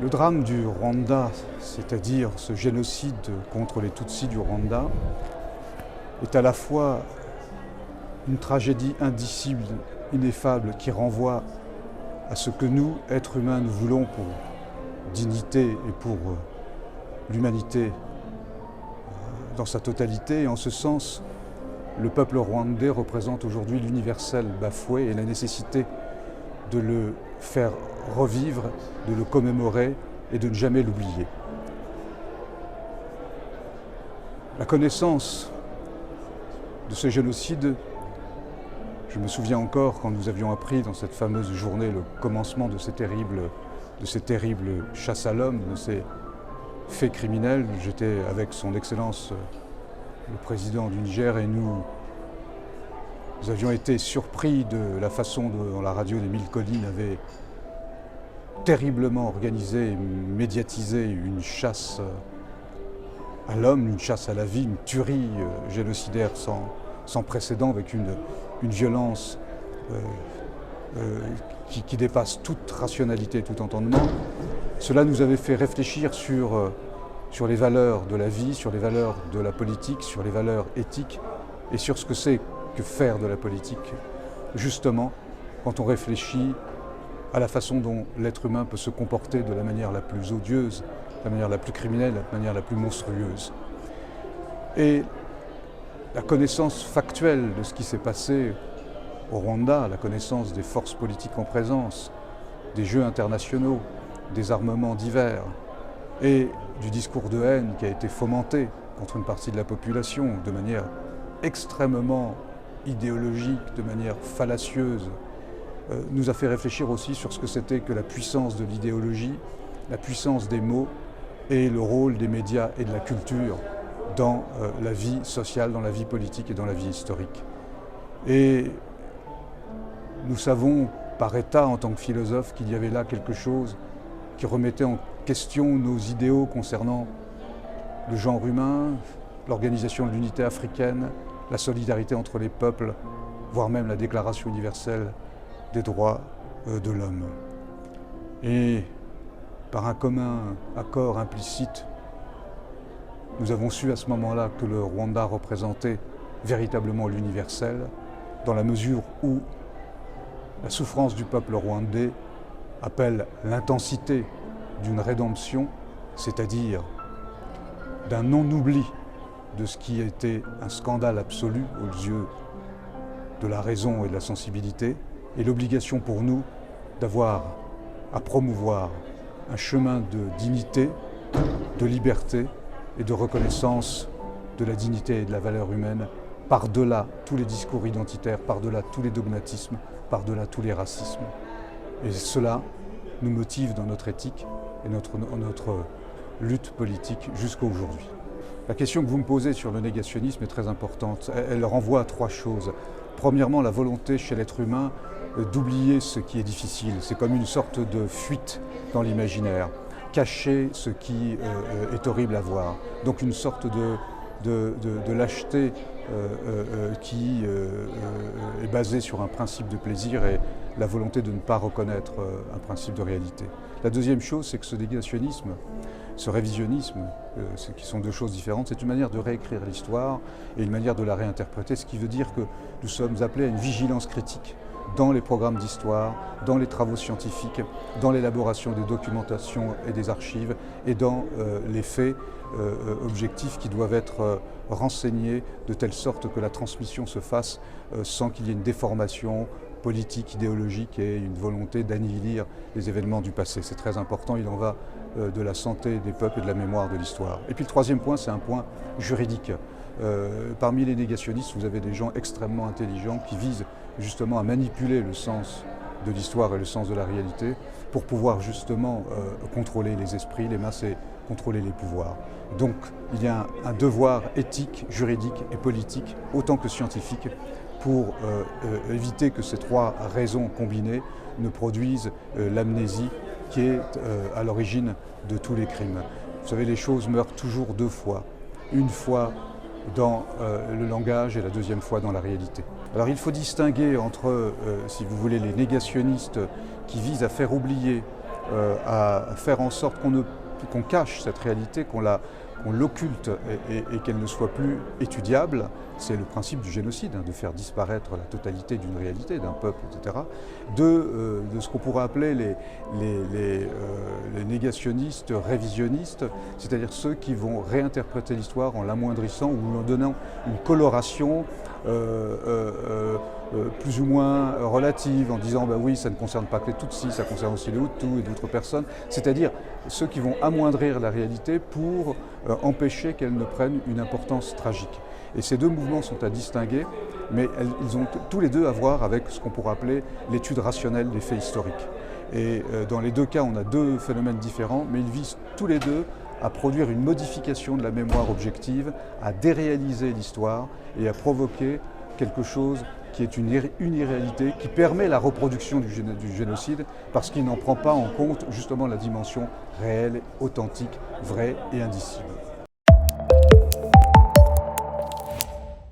Le drame du Rwanda, c'est-à-dire ce génocide contre les Tutsis du Rwanda, est à la fois une tragédie indicible, ineffable, qui renvoie à ce que nous, êtres humains, nous voulons pour dignité et pour l'humanité dans sa totalité. Et en ce sens, le peuple rwandais représente aujourd'hui l'universel bafoué et la nécessité de le faire revivre, de le commémorer et de ne jamais l'oublier. La connaissance de ce génocide, je me souviens encore quand nous avions appris dans cette fameuse journée le commencement de ces terribles chasses à l'homme, de ces faits criminels. J'étais avec son Excellence le président du Niger et nous avions été surpris de la façon dont la radio des Mille Collines avait terriblement organisé et médiatisé une chasse à l'homme, une chasse à la vie, une tuerie génocidaire sans précédent, avec une violence qui dépasse toute rationalité, tout entendement. Cela nous avait fait réfléchir sur les valeurs de la vie, sur les valeurs de la politique, sur les valeurs éthiques et sur ce que c'est que faire de la politique, justement, quand on réfléchit à la façon dont l'être humain peut se comporter de la manière la plus odieuse, la manière la plus criminelle, la manière la plus monstrueuse. Et la connaissance factuelle de ce qui s'est passé au Rwanda, la connaissance des forces politiques en présence, des jeux internationaux, des armements divers et du discours de haine qui a été fomenté contre une partie de la population de manière extrêmement idéologique, de manière fallacieuse, nous a fait réfléchir aussi sur ce que c'était que la puissance de l'idéologie, la puissance des mots et le rôle des médias et de la culture dans la vie sociale, dans la vie politique et dans la vie historique. Et nous savons par état, en tant que philosophes, qu'il y avait là quelque chose qui remettait en question nos idéaux concernant le genre humain, l'organisation de l'unité africaine, la solidarité entre les peuples, voire même la Déclaration universelle des droits de l'homme. Et par un commun accord implicite, nous avons su à ce moment-là que le Rwanda représentait véritablement l'universel, dans la mesure où la souffrance du peuple rwandais appelle l'intensité d'une rédemption, c'est-à-dire d'un non-oubli de ce qui était un scandale absolu aux yeux de la raison et de la sensibilité, et l'obligation pour nous d'avoir à promouvoir un chemin de dignité, de liberté et de reconnaissance de la dignité et de la valeur humaine par-delà tous les discours identitaires, par-delà tous les dogmatismes, par-delà tous les racismes. Et cela nous motive dans notre éthique et notre lutte politique jusqu'à aujourd'hui. La question que vous me posez sur le négationnisme est très importante. Elle renvoie à trois choses. Premièrement, la volonté chez l'être humain d'oublier ce qui est difficile. C'est comme une sorte de fuite dans l'imaginaire, cacher ce qui est horrible à voir. Donc une sorte de lâcheté qui est basée sur un principe de plaisir et la volonté de ne pas reconnaître un principe de réalité. La deuxième chose, c'est que ce négationnisme, ce révisionnisme, qui sont deux choses différentes, c'est une manière de réécrire l'histoire et une manière de la réinterpréter, ce qui veut dire que nous sommes appelés à une vigilance critique dans les programmes d'histoire, dans les travaux scientifiques, dans l'élaboration des documentations et des archives et dans les faits objectifs qui doivent être renseignés de telle sorte que la transmission se fasse sans qu'il y ait une déformation politique, idéologique et une volonté d'annihiler les événements du passé. C'est très important, il en va de la santé des peuples et de la mémoire de l'histoire. Et puis le troisième point, c'est un point juridique. Parmi les négationnistes, vous avez des gens extrêmement intelligents qui visent justement à manipuler le sens de l'histoire et le sens de la réalité pour pouvoir justement contrôler les esprits, les masses et contrôler les pouvoirs. Donc il y a un devoir éthique, juridique et politique, autant que scientifique, pour éviter que ces trois raisons combinées ne produisent l'amnésie qui est à l'origine de tous les crimes. Vous savez, les choses meurent toujours deux fois. Une fois dans le langage et la deuxième fois dans la réalité. Alors il faut distinguer entre, si vous voulez, les négationnistes qui visent à faire oublier à faire en sorte qu'on cache cette réalité, qu'on l'occulte et qu'elle ne soit plus étudiable. C'est le principe du génocide, de faire disparaître la totalité d'une réalité, d'un peuple, etc. De ce qu'on pourrait appeler les négationnistes, révisionnistes, c'est-à-dire ceux qui vont réinterpréter l'histoire en l'amoindrissant ou en donnant une coloration plus ou moins relative, en disant ben oui, ça ne concerne pas que les Tutsis, ça concerne aussi les Hutus et d'autres personnes, c'est-à-dire ceux qui vont amoindrir la réalité pour empêcher qu'elle ne prenne une importance tragique. Et ces deux mouvements sont à distinguer, mais ils ont tous les deux à voir avec ce qu'on pourrait appeler l'étude rationnelle des faits historiques. Et dans les deux cas, on a deux phénomènes différents, mais ils visent tous les deux à produire une modification de la mémoire objective, à déréaliser l'histoire et à provoquer quelque chose qui est une irréalité, qui permet la reproduction du génocide parce qu'il n'en prend pas en compte justement la dimension réelle, authentique, vraie et indicible.